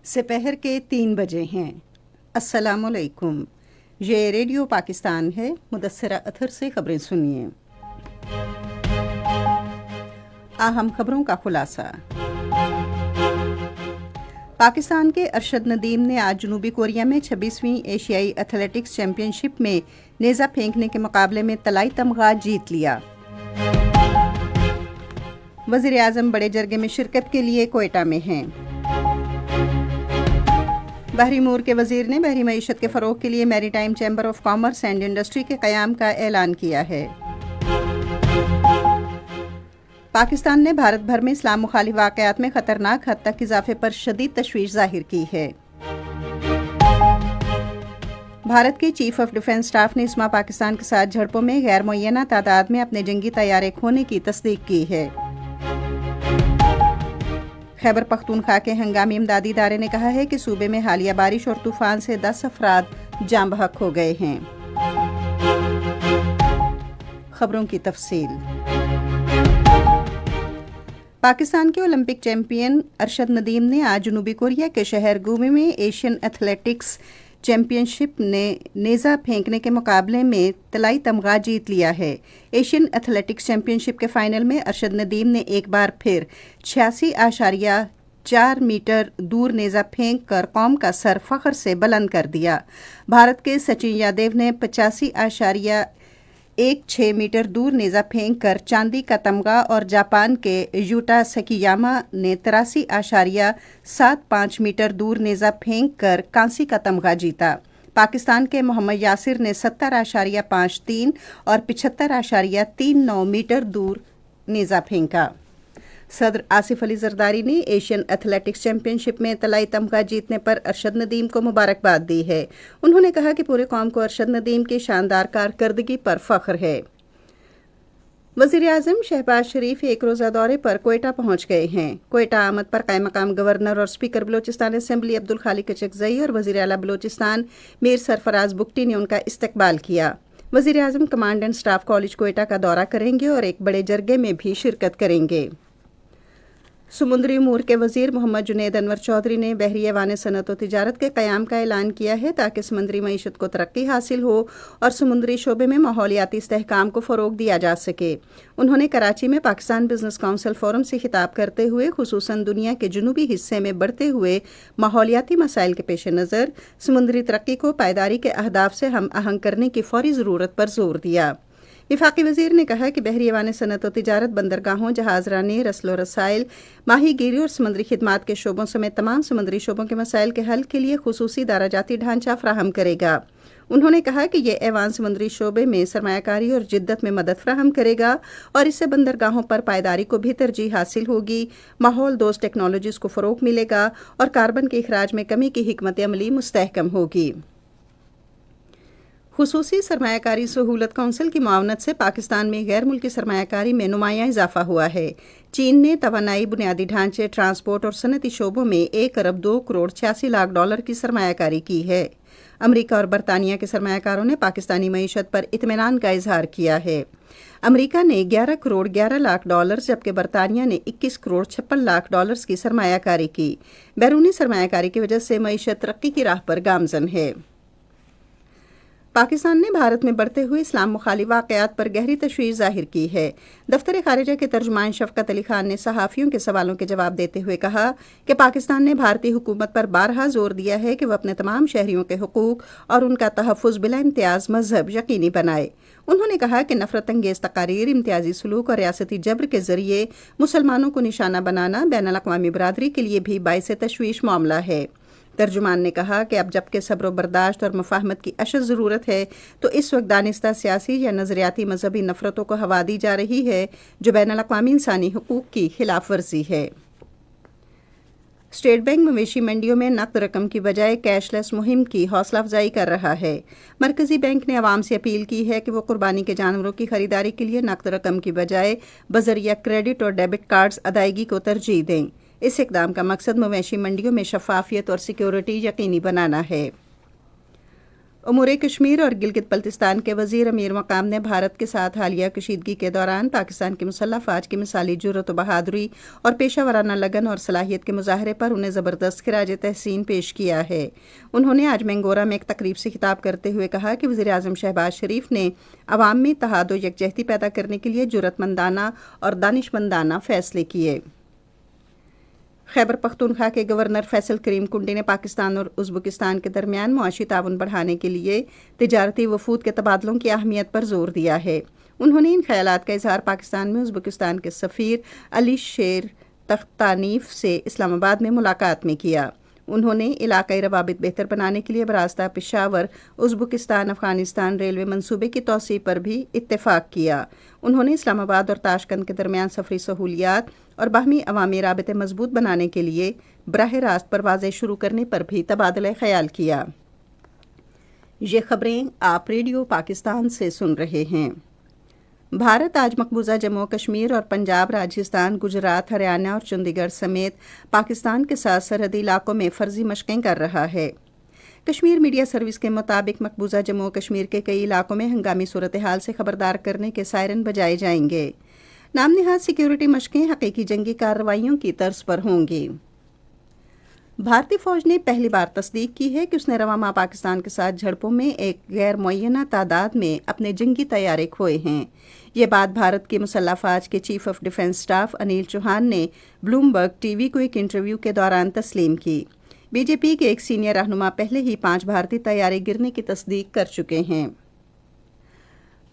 سپہر کے 3 بجے ہیں۔ السلام علیکم، یہ ریڈیو پاکستان ہے۔ مدثرہ اطہر سے خبریں سنیے۔ اہم خبروں کا خلاصہ۔ پاکستان کے ارشد ندیم نے آج جنوبی کوریا میں 26ویں ایشیائی ایتھلیٹکس چیمپئن شپ میں نیزہ پھینکنے کے مقابلے میں طلائی تمغہ جیت لیا۔ وزیر اعظم بڑے جرگے میں شرکت کے لیے کوئٹہ میں ہیں۔ بحری امور کے وزیر نے بحری معیشت کے فروغ کے لیے میری time chamber of commerce and industry کے قیام کا اعلان کیا ہے۔ پاکستان نے بھارت بھر میں اسلام مخالف واقعات میں خطرناک حد تک اضافے پر شدید تشویش ظاہر کی ہے۔ بھارت کے چیف آف ڈیفنس اسٹاف نے اسما پاکستان کے ساتھ جھڑپوں میں غیر معینہ تعداد میں اپنے جنگی طیارے کھونے کی تصدیق کی ہے۔ خیبر پختونخوا کے ہنگامی امدادی ادارے نے کہا ہے کہ صوبے میں حالیہ بارش اور طوفان سے 10 افراد جاں بحق ہو گئے ہیں۔ خبروں کی تفصیل۔ پاکستان کے اولمپک چیمپئن ارشد ندیم نے آج جنوبی کوریا کے شہر گومے میں ایشین ایتھلیٹکس چیمپئن شپ نے نیزہ پھینکنے کے مقابلے میں طلائی تمغہ جیت لیا ہے۔ ایشین ایتھلیٹکس چیمپئن شپ کے فائنل میں ارشد ندیم نے ایک بار پھر 86.4 میٹر دور نیزہ پھینک کر قوم کا سر فخر سے بلند کر دیا۔ بھارت کے سچن یادیو نے 85.16 میٹر دور نیزہ پھینک کر چاندی کا تمغہ اور جاپان کے یوٹا سکییاما نے 83.75 میٹر دور نیزہ پھینک کر کانسی کا تمغہ جیتا۔ پاکستان کے محمد یاسر نے 70.53 اور 75.39 میٹر دور نیزہ پھینکا۔ صدر آصف علی زرداری نے ایشین ایتھلیٹکس چیمپئن شپ میں طلائی تمغہ جیتنے پر ارشد ندیم کو مبارکباد دی ہے۔ انہوں نے کہا کہ پورے قوم کو ارشد ندیم کی شاندار کارکردگی پر فخر ہے۔ وزیر اعظم شہباز شریف ایک روزہ دورے پر کوئٹہ پہنچ گئے ہیں۔ کوئٹہ آمد پر قائم مقام گورنر اور اسپیکر بلوچستان اسمبلی عبدالخالق اچکزئی اور وزیر اعلیٰ بلوچستان میر سرفراز بگٹی نے ان کا استقبال کیا۔ وزیر اعظم command and staff college Quetta کا دورہ کریں گے اور ایک بڑے جرگے میں بھی شرکت کریں گے۔ سمندری امور کے وزیر محمد جنید انور چودھری نے بحری ایوان صنعت و تجارت کے قیام کا اعلان کیا ہے تاکہ سمندری معیشت کو ترقی حاصل ہو اور سمندری شعبے میں ماحولیاتی استحکام کو فروغ دیا جا سکے۔ انہوں نے کراچی میں پاکستان بزنس کونسل فورم سے خطاب کرتے ہوئے خصوصاً دنیا کے جنوبی حصے میں بڑھتے ہوئے ماحولیاتی مسائل کے پیش نظر سمندری ترقی کو پائیداری کے اہداف سے ہم آہنگ کرنے کی فوری ضرورت پر زور دیا۔ وفاقی وزیر نے کہا کہ بحری ایوان صنعت و تجارت بندرگاہوں، جہاز رانی، رسل و رسائل، ماہی گیری اور سمندری خدمات کے شعبوں سمیت تمام سمندری شعبوں کے مسائل کے حل کے لیے خصوصی دارجاتی ڈھانچہ فراہم کرے گا۔ انہوں نے کہا کہ یہ ایوان سمندری شعبے میں سرمایہ کاری اور جدت میں مدد فراہم کرے گا اور اس سے بندرگاہوں پر پائیداری کو بھی ترجیح حاصل ہوگی، ماحول دوست ٹیکنالوجیز کو فروغ ملے گا اور کاربن کے اخراج میں کمی کی حکمت عملی مستحکم ہوگی۔ خصوصی سرمایہ کاری سہولت کونسل کی معاونت سے پاکستان میں غیر ملکی سرمایہ کاری میں نمایاں اضافہ ہوا ہے۔ چین نے توانائی، بنیادی ڈھانچے، ٹرانسپورٹ اور صنعتی شعبوں میں 1.2 کروڑ 86 لاکھ ڈالر کی سرمایہ کاری کی ہے۔ امریکہ اور برطانیہ کے سرمایہ کاروں نے پاکستانی معیشت پر اطمینان کا اظہار کیا ہے۔ امریکہ نے 11 کروڑ 11 لاکھ ڈالر جبکہ برطانیہ نے 21 کروڑ 56 لاکھ ڈالرز کی سرمایہ کاری کی۔ بیرونی سرمایہ کاری کی وجہ سے معیشت ترقی کی راہ پر گامزن ہے۔ پاکستان نے بھارت میں بڑھتے ہوئے اسلام مخالف واقعات پر گہری تشویش ظاہر کی ہے۔ دفتر خارجہ کے ترجمان شفقت علی خان نے صحافیوں کے سوالوں کے جواب دیتے ہوئے کہا کہ پاکستان نے بھارتی حکومت پر بارہا زور دیا ہے کہ وہ اپنے تمام شہریوں کے حقوق اور ان کا تحفظ بلا امتیاز مذہب یقینی بنائے۔ انہوں نے کہا کہ نفرت انگیز تقاریر، امتیازی سلوک اور ریاستی جبر کے ذریعے مسلمانوں کو نشانہ بنانا بین الاقوامی برادری کے لیے بھی باعث تشویش معاملہ ہے۔ ترجمان نے کہا کہ اب جبکہ صبر و برداشت اور مفاہمت کی اشد ضرورت ہے تو اس وقت دانستہ سیاسی یا نظریاتی مذہبی نفرتوں کو ہوا دی جا رہی ہے جو بین الاقوامی انسانی حقوق کی خلاف ورزی ہے۔ اسٹیٹ بینک مویشی منڈیوں میں نقد رقم کی بجائے کیش لیس مہم کی حوصلہ افزائی کر رہا ہے۔ مرکزی بینک نے عوام سے اپیل کی ہے کہ وہ قربانی کے جانوروں کی خریداری کے لیے نقد رقم کی بجائے بذریعہ کریڈٹ اور ڈیبٹ کارڈز ادائیگی کو ترجیح دیں۔ اس اقدام کا مقصد مویشی منڈیوں میں شفافیت اور سیکیورٹی یقینی بنانا ہے۔ امور کشمیر اور گلگت بلتستان کے وزیر امیر مقام نے بھارت کے ساتھ حالیہ کشیدگی کے دوران پاکستان کی مسلح افواج کی مثالی جرأت و بہادری اور پیشہ ورانہ لگن اور صلاحیت کے مظاہرے پر انہیں زبردست خراج تحسین پیش کیا ہے۔ انہوں نے آج مینگورہ میں ایک تقریب سے خطاب کرتے ہوئے کہا کہ وزیر اعظم شہباز شریف نے عوام میں اتحاد و یکجہتی پیدا کرنے کے لیے جرأت مندانہ اور دانشمندانہ فیصلے کیے۔ خیبر پختونخوا کے گورنر فیصل کریم کنڈی نے پاکستان اور ازبکستان کے درمیان معاشی تعاون بڑھانے کے لیے تجارتی وفود کے تبادلوں کی اہمیت پر زور دیا ہے۔ انہوں نے ان خیالات کا اظہار پاکستان میں ازبکستان کے سفیر علی شیر تختانیف سے اسلام آباد میں ملاقات میں کیا۔ انہوں نے علاقائی روابط بہتر بنانے کے لیے براستہ پشاور ازبکستان افغانستان ریلوے منصوبے کی توسیع پر بھی اتفاق کیا۔ انہوں نے اسلام آباد اور تاشقند کے درمیان سفری سہولیات اور باہمی عوامی رابطے مضبوط بنانے کے لیے براہ راست پروازیں شروع کرنے پر بھی تبادلہ خیال کیا۔ یہ خبریں آپ ریڈیو پاکستان سے سن رہے ہیں۔ بھارت آج مقبوضہ جموں کشمیر اور پنجاب، راجستھان، گجرات، ہریانہ اور چندی گڑھ سمیت پاکستان کے ساتھ سرحدی علاقوں میں فرضی مشقیں کر رہا ہے۔ کشمیر میڈیا سروس کے مطابق مقبوضہ جموں کشمیر کے کئی علاقوں میں ہنگامی صورتحال سے خبردار کرنے کے سائرن بجائے جائیں گے۔ نام نہاد سیکیورٹی مشقیں حقیقی جنگی کارروائیوں کی طرز پر ہوں گی۔ بھارتی فوج نے پہلی بار تصدیق کی ہے کہ اس نے رواں ماہ پاکستان کے ساتھ جھڑپوں میں ایک غیر معینہ تعداد میں اپنے جنگی طیارے کھوئے ہیں۔ یہ بات بھارت کی مسلح افواج کے chief of defence staff Anil Chauhan نے بلومبرگ ٹی وی کو ایک انٹرویو کے دوران تسلیم کی۔ بی جے پی کے ایک سینئر رہنما پہلے ہی 5 بھارتی طیارے گرنے کی تصدیق کر چکے ہیں۔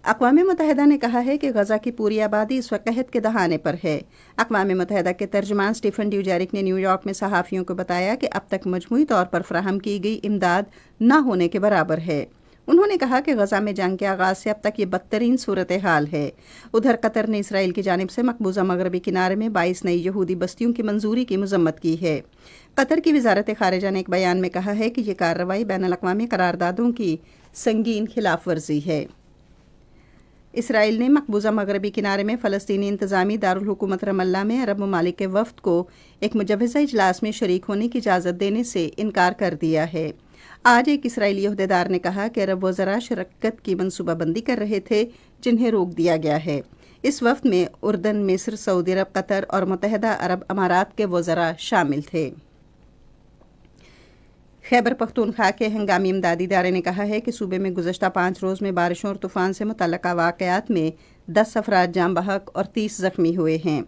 اقوام متحدہ نے کہا ہے کہ غزہ کی پوری آبادی اس وقت قحط کے دہانے پر ہے۔ اقوام متحدہ کے ترجمان اسٹیفن ڈیوجیرک نے نیو یارک میں صحافیوں کو بتایا کہ اب تک مجموعی طور پر فراہم کی گئی امداد نہ ہونے کے برابر ہے۔ انہوں نے کہا کہ غزہ میں جنگ کے آغاز سے اب تک یہ بدترین صورتحال ہے۔ ادھر قطر نے اسرائیل کی جانب سے مقبوضہ مغربی کنارے میں 22 نئی یہودی بستیوں کی منظوری کی مذمت کی ہے۔ قطر کی وزارت خارجہ نے ایک بیان میں کہا ہے کہ یہ کارروائی بین الاقوامی قراردادوں کی سنگین خلاف ورزی ہے۔ اسرائیل نے مقبوضہ مغربی کنارے میں فلسطینی انتظامی دارالحکومت رام اللہ میں عرب ممالک کے وفد کو ایک مجوزہ اجلاس میں شریک ہونے کی اجازت دینے سے انکار کر دیا ہے۔ آج ایک اسرائیلی عہدیدار نے کہا کہ عرب وزراء شرکت کی منصوبہ بندی کر رہے تھے جنہیں روک دیا گیا ہے۔ اس وفد میں اردن، مصر، سعودی عرب، قطر اور متحدہ عرب امارات کے وزراء شامل تھے۔ خیبر پختونخوا کے ہنگامی امدادی ادارے نے کہا ہے کہ صوبے میں گزشتہ 5 روز میں بارشوں اور طوفان سے متعلقہ واقعات میں 10 افراد جاں بحق اور 30 زخمی ہوئے ہیں۔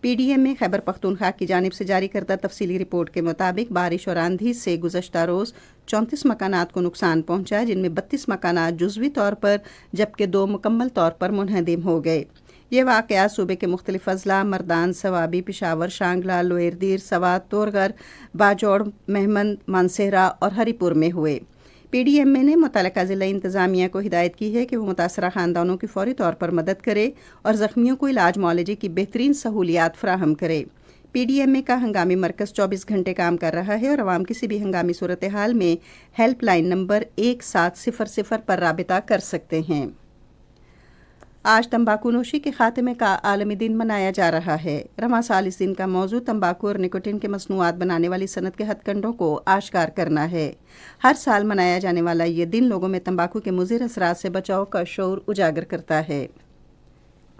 پی ڈی ایم میں خیبر پختونخوا کی جانب سے جاری کردہ تفصیلی رپورٹ کے مطابق بارش اور آندھی سے گزشتہ روز 34 مکانات کو نقصان پہنچا، جن میں 32 مکانات جزوی طور پر جبکہ 2 مکمل طور پر منہدم ہو گئے۔ یہ واقعات صوبے کے مختلف اضلاع مردان، سوابی، پشاور، شانگلہ، لوئر دیر، سوات، تورغر، باجوڑ، مہمند، مانسہرہ اور ہری پور میں ہوئے۔ پی ڈی ایم نے متعلقہ ضلع انتظامیہ کو ہدایت کی ہے کہ وہ متاثرہ خاندانوں کی فوری طور پر مدد کرے اور زخمیوں کو علاج معالجے کی بہترین سہولیات فراہم کرے۔ پی ڈی ایم کا ہنگامی مرکز 24 گھنٹے کام کر رہا ہے اور عوام کسی بھی ہنگامی صورتحال میں ہیلپ لائن نمبر 1700 پر رابطہ کر سکتے ہیں۔ آج تمباکو نوشی کے خاتمے کا عالمی دن منایا جا رہا ہے۔ رواں سال اس دن کا موضوع تمباکو اور نکوٹین کے مصنوعات بنانے والی صنعت کے ہتھ کنڈوں کو آشکار کرنا ہے۔ ہر سال منایا جانے والا یہ دن لوگوں میں تمباکو کے مضر اثرات سے بچاؤ کا شعور اجاگر کرتا ہے۔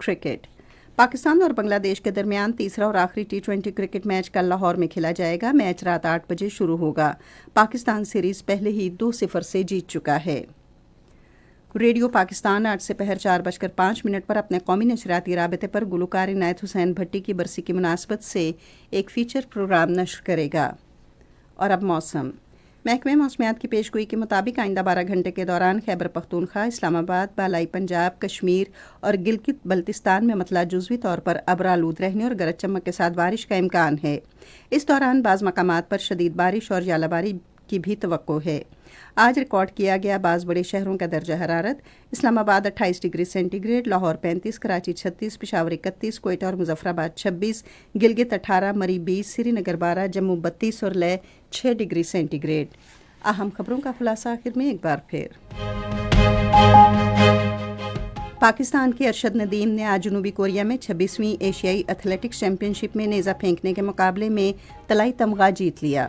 کرکٹ۔ پاکستان اور بنگلہ دیش کے درمیان تیسرا اور آخری T20 کرکٹ میچ کل لاہور میں کھیلا جائے گا۔ میچ رات 8 بجے شروع ہوگا۔ پاکستان سیریز پہلے ہی 2-0 سے جیت چکا ہے۔ ریڈیو پاکستان آج سے پہر 4:05 پر اپنے قومی نشریاتی رابطے پر گلوکار عنایت حسین بھٹی کی برسی کی مناسبت سے ایک فیچر پروگرام نشر کرے گا۔ اور اب موسم۔ محکمہ موسمیات کی پیشگوئی کے مطابق آئندہ 12 گھنٹے کے دوران خیبر پختونخوا، اسلام آباد، بالائی پنجاب، کشمیر اور گلگت بلتستان میں مطلع جزوی طور پر ابرآلود رہنے اور گرج چمک کے ساتھ بارش کا امکان ہے۔ اس دوران بعض مقامات پر شدید بارش اور ژالہ باری کی بھی توقع ہے۔ آج ریکارڈ کیا گیا بعض بڑے شہروں کا درجہ حرارت: Islamabad 28 degree centigrade, Lahore 35، Karachi 36، Peshawar 31، Quetta اور مظفر آباد 26، گلگت 18، مری 20، سری نگر 12، جموں 32 اور لے 6 ڈگری سینٹی گریڈ۔ اہم خبروں کا خلاصہ آخر میں ایک بار پھر۔ پاکستان کے ارشد ندیم نے آج جنوبی کوریا میں 26ویں ایشیائی ایتھلیٹکس چیمپئن شپ میں نیزہ پھینکنے کے مقابلے میں طلائی تمغہ جیت لیا۔